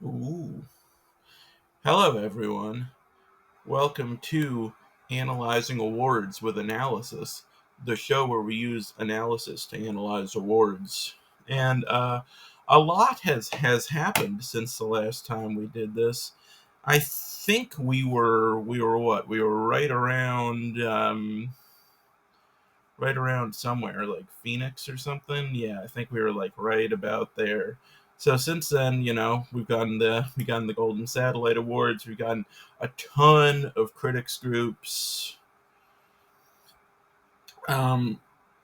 Ooh. Hello, everyone. Welcome to Analyzing Awards with Analysis, the show where we use analysis to analyze awards. And a lot has happened since the last time we did this. I think we were what? We were right around somewhere like Phoenix or something. Yeah, I think we were like right about there. So since then, we've gotten the Golden Satellite Awards. We've gotten a ton of critics groups. Um,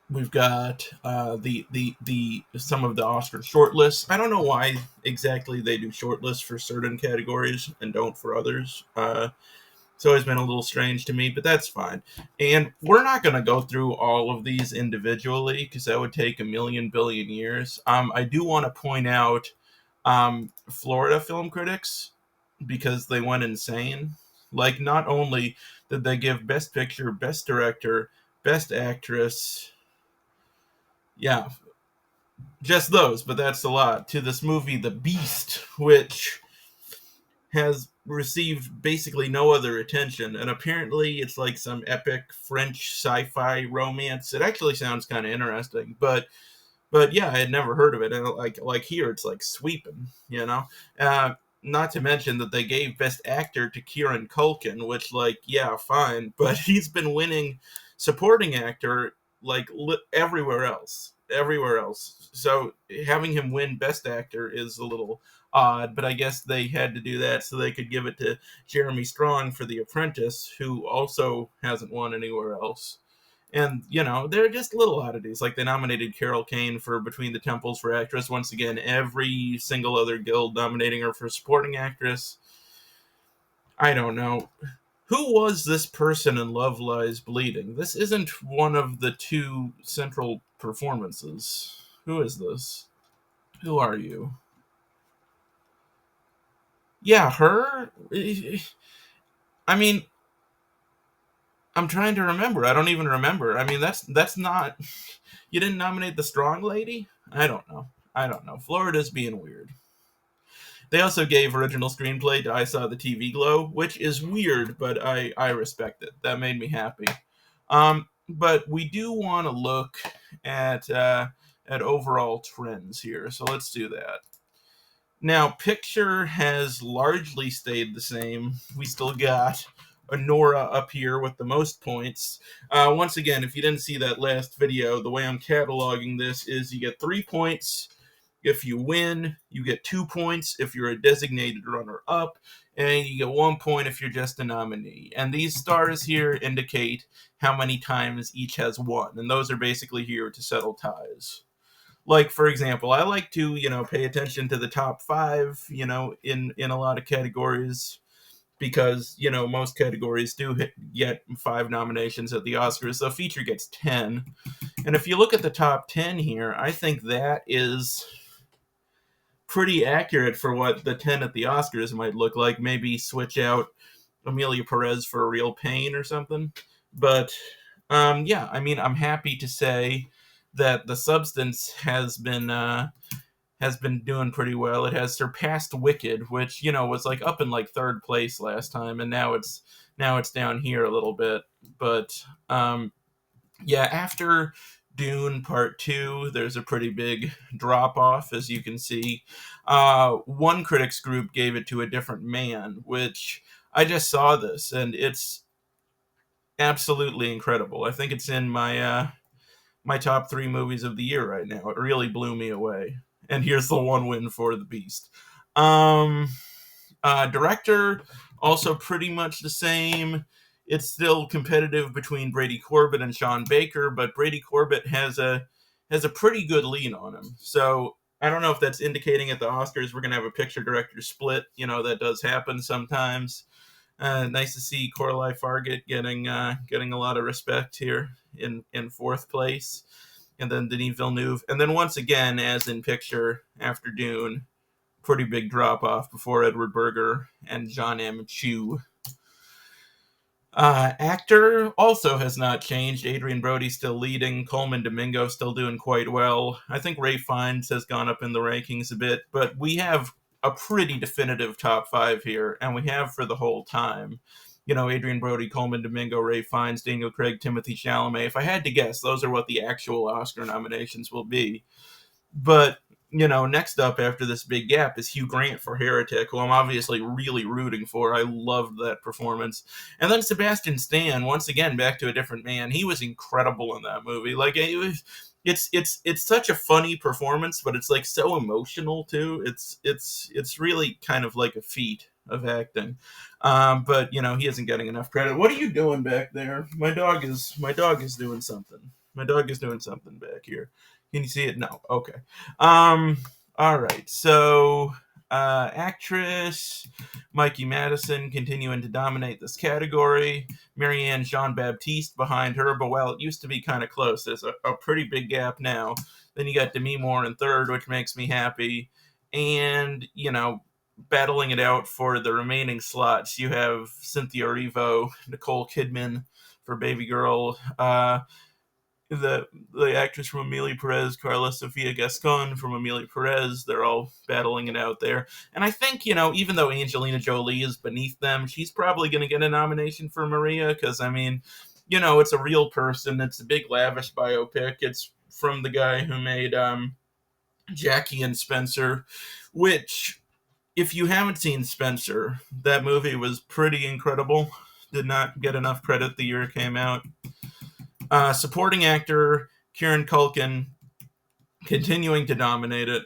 we've got the some of the Oscar shortlists. I don't know why exactly they do shortlists for certain categories and don't for others. It's always been a little strange to me, but that's fine. And we're not going to go through all of these individually because that would take a million billion years. I do want to point out Florida film critics because they went insane. Like, not only did they give Best Picture, Best Director, Best Actress, yeah, just those, but that's a lot, to this movie, The Beast, which has received basically no other attention, and apparently it's like some epic French sci-fi romance. It actually sounds kind of interesting, but yeah, I had never heard of it, and like here it's like sweeping, you know. Not to mention that they gave Best Actor to Kieran Culkin, which, like, yeah, fine, but he's been winning Supporting Actor like everywhere else. So having him win Best Actor is a little odd, but I guess they had to do that so they could give it to Jeremy Strong for The Apprentice, who also hasn't won anywhere else. And, they're just little oddities. Like, they nominated Carol Kane for Between the Temples for actress. Once again, every single other guild nominating her for supporting actress. I don't know. Who was this person in Love Lies Bleeding? This isn't one of the two central performances. Who is this? Who are you? Yeah, her? I mean, I'm trying to remember. I don't even remember. I mean, that's not. You didn't nominate the strong lady? I don't know. I don't know. Florida's being weird. They also gave original screenplay to I Saw the TV Glow, which is weird, but I respect it. That made me happy. But we do want to look at overall trends here, so let's do that. Now, picture has largely stayed the same. We still got Honora up here with the most points. Once again, if you didn't see that last video, the way I'm cataloging this is you get 3 points if you win, you get 2 points if you're a designated runner-up, and you get 1 point if you're just a nominee. And these stars here indicate how many times each has won, and those are basically here to settle ties. Like, for example, I like to pay attention to the top five in a lot of categories, because most categories do get 5 nominations at the Oscars. The feature gets 10, and if you look at the top 10 here, I think that is pretty accurate for what the 10 at the Oscars might look like. Maybe switch out Amelia Perez for a Real Pain or something. But yeah, I mean, I'm happy to say that the substance has been doing pretty well. It has surpassed Wicked, which was like up in like third place last time, and now it's down here a little bit. But yeah, after Dune Part 2, there's a pretty big drop off, as you can see. One critics group gave it to A Different Man, which I just saw this, and it's absolutely incredible. I think it's in my top three movies of the year right now. It really blew me away. And here's the one win for The Beast. Um, Director, also pretty much the same. It's still competitive between Brady Corbet and Sean Baker, but Brady Corbet has a pretty good lean on him. So I don't know if that's indicating at the Oscars we're gonna have a picture director split. That does happen sometimes. Nice to see Coralie Fargett getting a lot of respect here in fourth place, and then Denis Villeneuve, and then once again, as in picture after Dune, pretty big drop off before Edward Berger and John M. Chu. Actor also has not changed. Adrian Brody still leading. Coleman Domingo still doing quite well. I think Ray Fiennes has gone up in the rankings a bit, but we have a pretty definitive top five here, and we have for the whole time. Adrian Brody, Coleman Domingo, Ray Fiennes, Daniel Craig, Timothy Chalamet. If I had to guess, those are what the actual Oscar nominations will be. But next up after this big gap is Hugh Grant for Heretic, who I'm obviously really rooting for. I loved that performance. And then Sebastian Stan, once again, back to a different man. He was incredible in that movie. Like it's such a funny performance, but it's like so emotional too. It's really kind of like a feat of acting. But he isn't getting enough credit. What are you doing back there? My dog is doing something. My dog is doing something back here. Can you see it? No. Okay. Um. All right. So, actress Mikey Madison continuing to dominate this category. Marianne Jean Baptiste behind her, but while it used to be kind of close, there's a pretty big gap now. Then you got Demi Moore in third, which makes me happy. And battling it out for the remaining slots, you have Cynthia Erivo, Nicole Kidman for Baby Girl. The actress from Amelia Perez, Carla Sofia Gascon from Amelia Perez, they're all battling it out there. And I think, even though Angelina Jolie is beneath them, she's probably going to get a nomination for Maria because, it's a real person. It's a big, lavish biopic. It's from the guy who made Jackie and Spencer, which, if you haven't seen Spencer, that movie was pretty incredible. Did not get enough credit the year it came out. Supporting actor Kieran Culkin continuing to dominate it.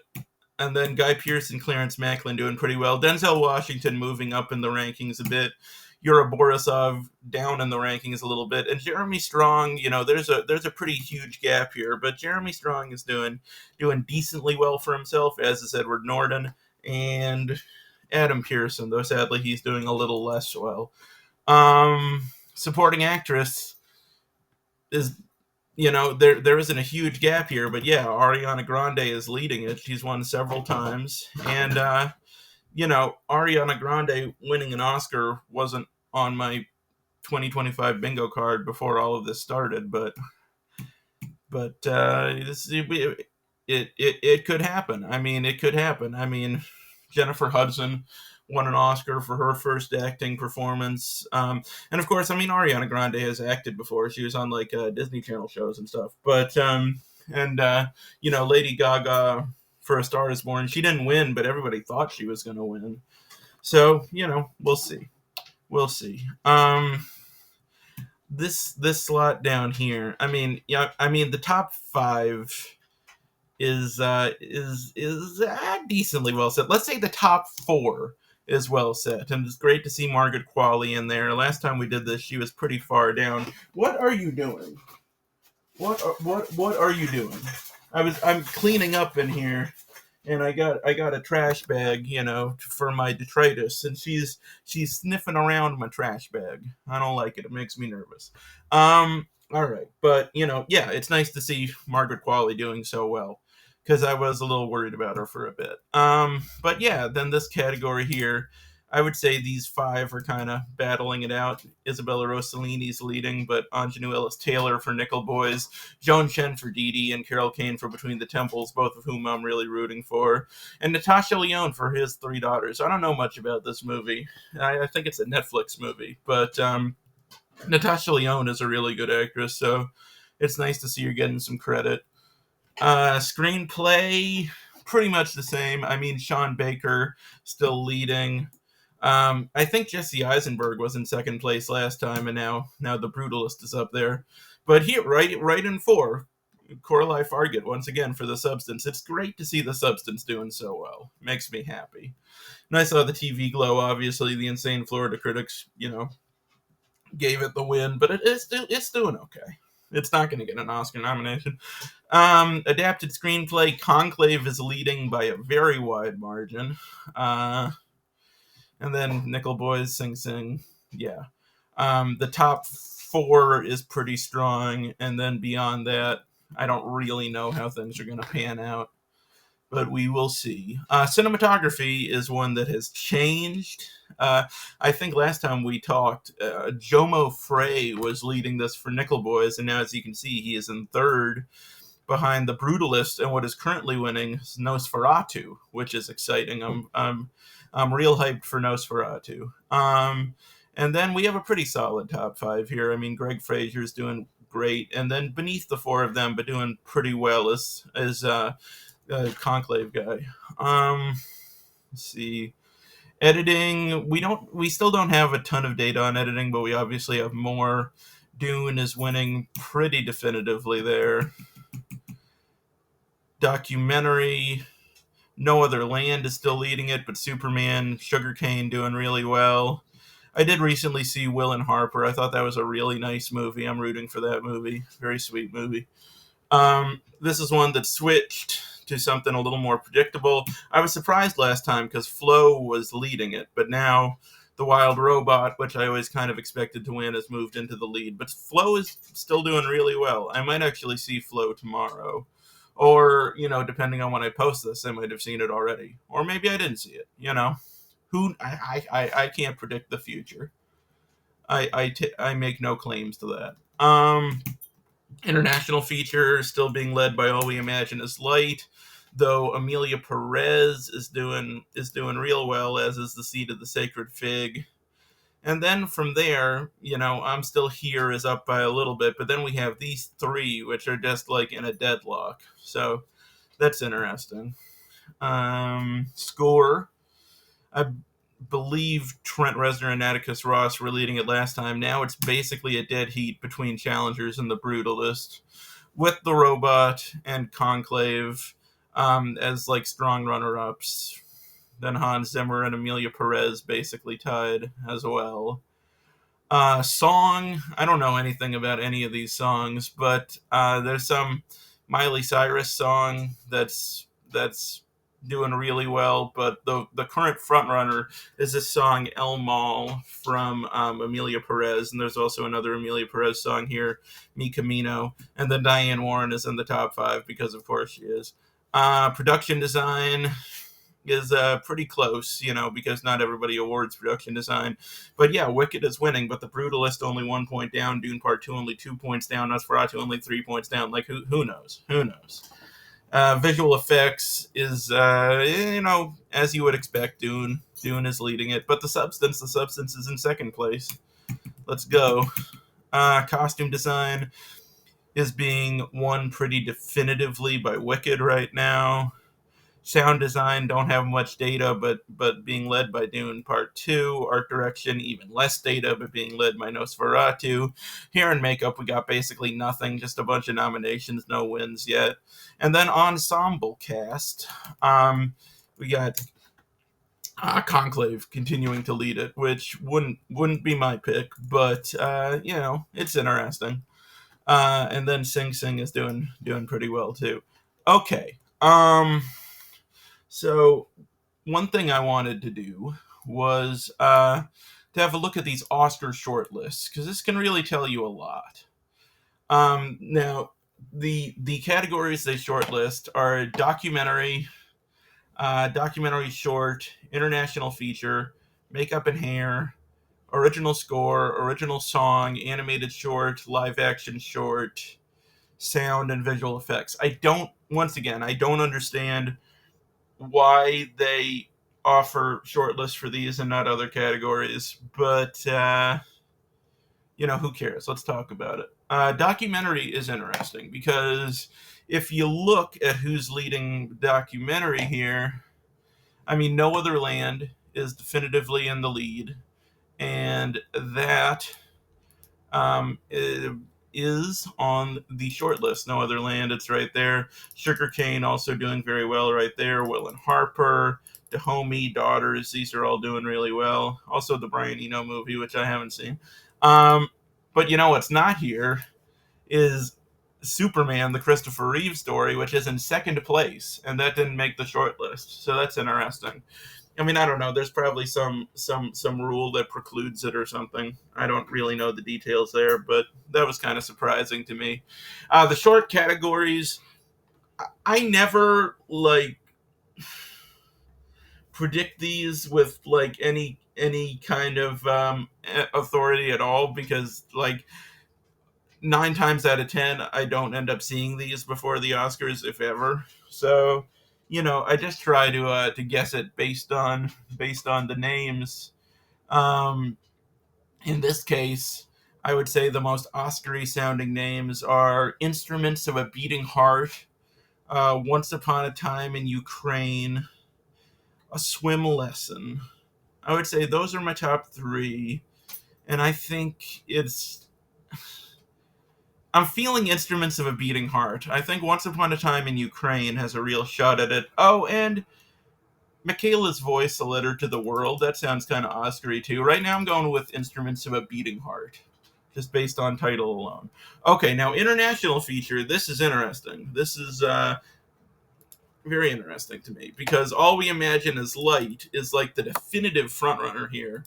And then Guy Pearce and Clarence Macklin doing pretty well. Denzel Washington moving up in the rankings a bit. Yura Borisov down in the rankings a little bit. And Jeremy Strong, there's a pretty huge gap here. But Jeremy Strong is doing decently well for himself, as is Edward Norton and Adam Pearson, though sadly he's doing a little less well. Supporting actress is, there isn't a huge gap here, but yeah, Ariana Grande is leading it. She's won several times, and Ariana Grande winning an Oscar wasn't on my 2025 bingo card before all of this started, but it could happen. It could happen. Jennifer Hudson won an Oscar for her first acting performance. And of course, Ariana Grande has acted before. She was on like Disney Channel shows and stuff. But Lady Gaga for A Star Is Born, she didn't win, but everybody thought she was going to win. So we'll see. We'll see. This slot down here. The top five is decently well set. Let's say the top four is well set, and it's great to see Margaret Qualley in there. Last time we did this, she was pretty far down. What are you doing? What are you doing? I'm cleaning up in here, and I got a trash bag, for my detritus, and she's sniffing around my trash bag. I don't like it. It makes me nervous. All right, but yeah, it's nice to see Margaret Qualley doing so well, because I was a little worried about her for a bit. But yeah, then this category here, I would say these five are kind of battling it out. Isabella Rossellini's leading, but Anjanou Ellis-Taylor for Nickel Boys, Joan Chen for Dee Dee, and Carol Kane for Between the Temples, both of whom I'm really rooting for, and Natasha Lyonne for His Three Daughters. I don't know much about this movie. I think it's a Netflix movie, but Natasha Lyonne is a really good actress, so it's nice to see her getting some credit. Screenplay, pretty much the same. Sean Baker still leading. I think Jesse Eisenberg was in second place last time, and now The Brutalist is up there. But here, right in four, Coralie Fargett once again for The Substance. It's great to see The Substance doing so well. Makes me happy. And I saw the TV Glow. Obviously, the Insane Florida critics, gave it the win, but it's doing okay. It's not going to get an Oscar nomination. Adapted screenplay, Conclave is leading by a very wide margin. And then Nickel Boys, Sing Sing. Yeah. The top four is pretty strong. And then beyond that, I don't really know how things are going to pan out. But we will see. Cinematography is one that has changed. I think last time we talked, Jomo Frey was leading this for Nickel Boys, and now, as you can see, he is in third. behind the Brutalist, and what is currently winning is Nosferatu, which is exciting. I'm real hyped for Nosferatu. And then we have a pretty solid top five here. I mean, Greg Fraser's doing great, and then beneath the four of them, but doing pretty well, is Conclave guy. Let's see. Editing, we still don't have a ton of data on editing, but we obviously have more. Dune is winning pretty definitively there. Documentary, No Other Land is still leading it, but Superman, Sugarcane doing really well. I did recently see Will and Harper. I thought that was a really nice movie. I'm rooting for that movie. Very sweet movie. This is one that switched to something a little more predictable. I was surprised last time because Flo was leading it, but now The Wild Robot, which I always kind of expected to win, has moved into the lead. But Flo is still doing really well. I might actually see Flo tomorrow. Or, depending on when I post this, I might have seen it already. Or maybe I didn't see it, I can't predict the future. I make no claims to that. International feature still being led by All We Imagine Is Light, though Amelia Perez is doing real well, as is The Seed of the Sacred Fig. And then from there, I'm Still Here is up by a little bit, but then we have these three, which are just like in a deadlock. So that's interesting. Score, I believe Trent Reznor and Atticus Ross were leading it last time. Now it's basically a dead heat between Challengers and the Brutalist, with the Robot and Conclave as like strong runner-ups. Then Hans Zimmer and Amelia Perez basically tied as well. Song, I don't know anything about any of these songs, but there's some Miley Cyrus song that's doing really well, but the current frontrunner is this song El Mal from Amelia Perez, and there's also another Amelia Perez song here, Mi Camino, and then Diane Warren is in the top five because of course she is. Production design is pretty close, because not everybody awards production design. But yeah, Wicked is winning, but The Brutalist only 1 point down, Dune Part 2 only 2 points down, Nosferatu only 3 points down. Like, who knows? Who knows? Visual effects is, as you would expect, Dune is leading it. But the substance is in second place. Let's go. Costume design is being won pretty definitively by Wicked right now. Sound design, don't have much data, but being led by Dune Part 2. Art direction, even less data, but being led by Nosferatu. Hair and makeup, we got basically nothing, just a bunch of nominations, no wins yet. And then ensemble cast, we got Conclave continuing to lead it, which wouldn't be my pick, but it's interesting. And then Sing Sing is doing pretty well too. Okay. So one thing I wanted to do was to have a look at these Oscar shortlists, because this can really tell you a lot. Now, the categories they shortlist are documentary, documentary short, international feature, makeup and hair, original score, original song, animated short, live action short, sound, and visual effects. I don't understand why they offer shortlists for these and not other categories, but who cares? Let's talk about it. Documentary is interesting because if you look at who's leading documentary here, I mean, No Other Land is definitively in the lead, and that is on the short list. No Other Land, it's right there. Sugarcane also doing very well right there. Will and Harper, Dahomey, Daughters, these are all doing really well. Also the Brian Eno movie, which I haven't seen. But what's not here is Superman, the Christopher Reeve story, which is in second place, and that didn't make the short list. So that's interesting. I mean, I don't know. There's probably some rule that precludes it or something. I don't really know the details there, but that was kind of surprising to me. The short categories, I never predict these with any kind of authority at all, because nine times out of 10, I don't end up seeing these before the Oscars, if ever. So, I just try to guess it based on the names. Um, in this case, I would say the most Oscar-y sounding names are Instruments of a Beating Heart, Once Upon a Time in Ukraine, A Swim Lesson. I would say those are my top three. And I think I'm feeling Instruments of a Beating Heart. I think Once Upon a Time in Ukraine has a real shot at it. Oh, and Michaela's Voice, A Letter to the World. That sounds kind of Oscar-y too. Right now I'm going with Instruments of a Beating Heart, just based on title alone. Okay, now international feature. This is interesting. This is very interesting to me because All We Imagine Is Light is like the definitive frontrunner here,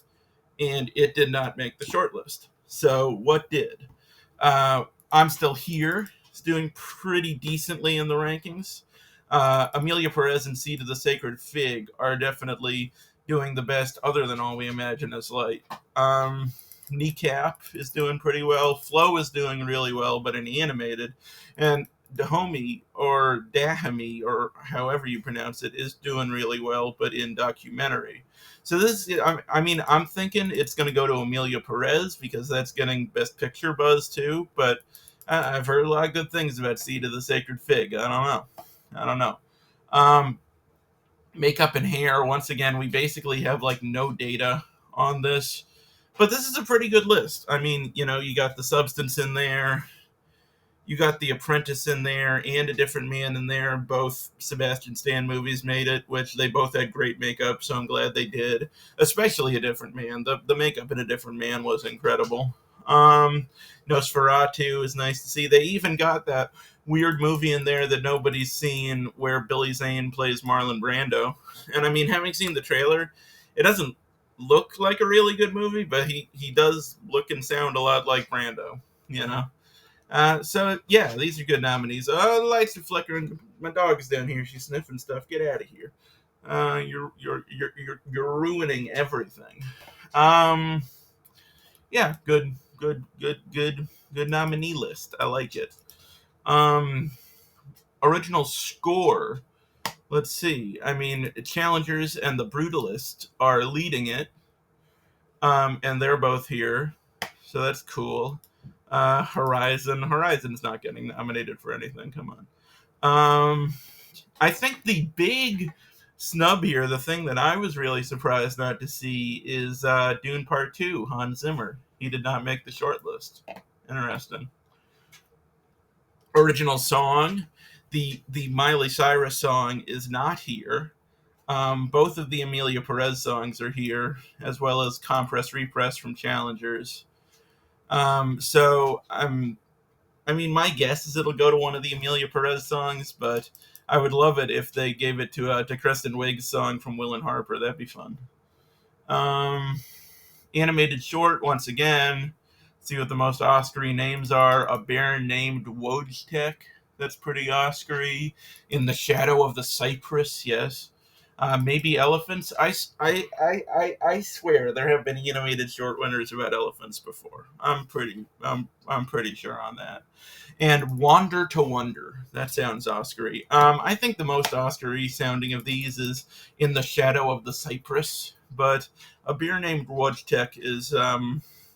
and it did not make the shortlist. So what did? I'm Still Here. It's doing pretty decently in the rankings. Amelia Perez and Seed of the Sacred Fig are definitely doing the best, other than All We Imagine Is Light. Kneecap is doing pretty well. Flow is doing really well, but in animated. And Dahomey, or Dahomey, or however you pronounce it, is doing really well, but in documentary. So I'm thinking it's going to go to Amelia Perez because that's getting Best Picture buzz too. But I've heard a lot of good things about Seed of the Sacred Fig. I don't know. Um, Makeup and hair. Once again, we basically have like no data on this, but this is a pretty good list. I mean, you got The Substance in there. You got The Apprentice in there and A Different Man in there. Both Sebastian Stan movies made it, which they both had great makeup, so I'm glad they did. Especially A Different Man. The makeup in A Different Man was incredible. Nosferatu is nice to see. They even got that weird movie in there that nobody's seen where Billy Zane plays Marlon Brando. And I mean, having seen the trailer, it doesn't look like a really good movie, but he does look and sound a lot like Brando, you know? So yeah, these are good nominees. Oh, the lights are flickering. My dog's down here. She's sniffing stuff. Get out of here. You're ruining everything. Um, yeah, good nominee list. I like it. Um, Original score. Let's see. I mean, Challengers and The Brutalist are leading it. And they're both here, so that's cool. Horizon's not getting nominated for anything. Come on. I think the big snub here, the thing that I was really surprised not to see, is Dune Part 2, Hans Zimmer. He did not make the shortlist. Interesting. Original song, the Miley Cyrus song is not here. Both of the Amelia Perez songs are here, as well as Compress Repress from Challengers. I mean, my guess is it'll go to one of the Amelia Perez songs, but I would love it if they gave it to Kristen Wiig's song from Will and Harper. That'd be fun. Um, Animated short, once again. See what the most Oscar-y names are. A Bear Named Wojtek. That's pretty Oscar-y. In the Shadow of the Cypress, yes. Maybe Elephants. I swear there have been animated short winners about elephants before. I'm pretty sure on that. And Wander to Wonder. That sounds Oscar-y. I think the most Oscar-y sounding of these is In the Shadow of the Cypress, but A Beer Named Wojtek is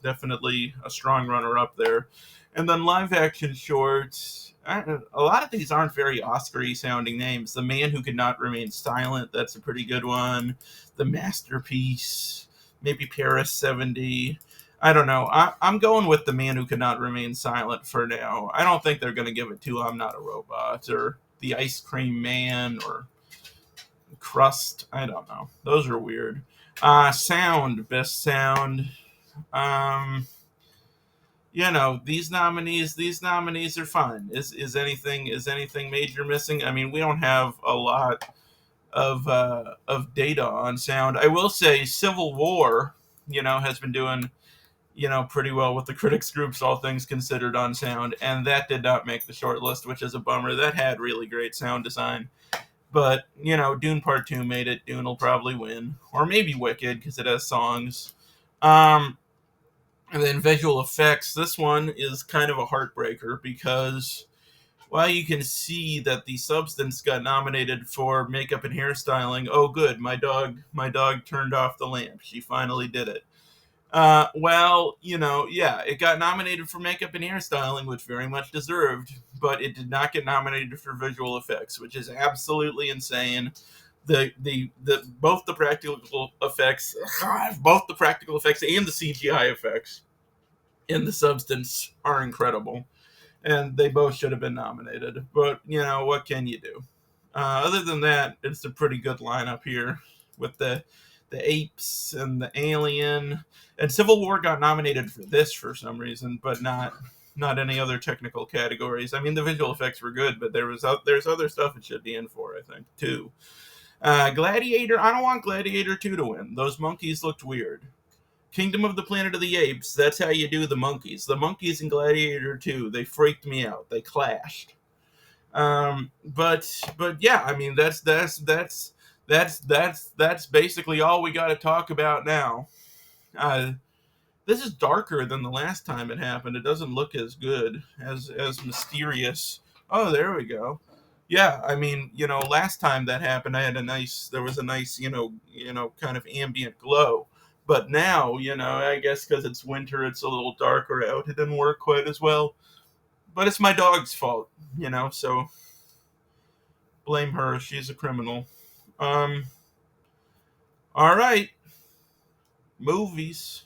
definitely a strong runner-up there. And then live action shorts. A lot of these aren't very Oscar-y sounding names. The Man Who Could Not Remain Silent, that's a pretty good one. The Masterpiece, maybe Paris 70. I don't know. I'm going with The Man Who Could Not Remain Silent for now. I don't think they're going to give it to I'm Not a Robot or The Ice Cream Man or Crust. I don't know. Those are weird. Sound, best sound. Um, these nominees are fun. Is anything major missing? I mean, we don't have a lot of data on sound. I will say Civil War, has been doing pretty well with the critics groups, all things considered, on sound, and that did not make the short list, which is a bummer. That had really great sound design. But, Dune Part 2 made it. Dune will probably win. Or maybe Wicked, because it has songs. Um, And then visual effects. This one is kind of a heartbreaker because, well, you can see that the substance got nominated for makeup and hairstyling. Oh, good, my dog turned off the lamp. She finally did it. Well, yeah, it got nominated for makeup and hairstyling, which very much deserved, but it did not get nominated for visual effects, which is absolutely insane. The both the practical effects, both the practical effects and the CGI effects in the substance are incredible, and they both should have been nominated. But what can you do? Other than that, it's a pretty good lineup here with the apes and the alien. And Civil War got nominated for this for some reason, but not any other technical categories. I mean, the visual effects were good, but there's other stuff it should be in for, I think, too. Gladiator. I don't want Gladiator 2 to win. Those monkeys looked weird. Kingdom of the Planet of the Apes. That's how you do the monkeys. The monkeys in Gladiator 2. They freaked me out. They clashed. But yeah, I mean that's basically all we got to talk about now. Uh, this is darker than the last time it happened. It doesn't look as good, as mysterious. Oh, there we go. Yeah, I mean, last time that happened, there was a nice, kind of ambient glow. But now, I guess because it's winter, it's a little darker out. It didn't work quite as well. But it's my dog's fault, so blame her. She's a criminal. Um, all right, movies.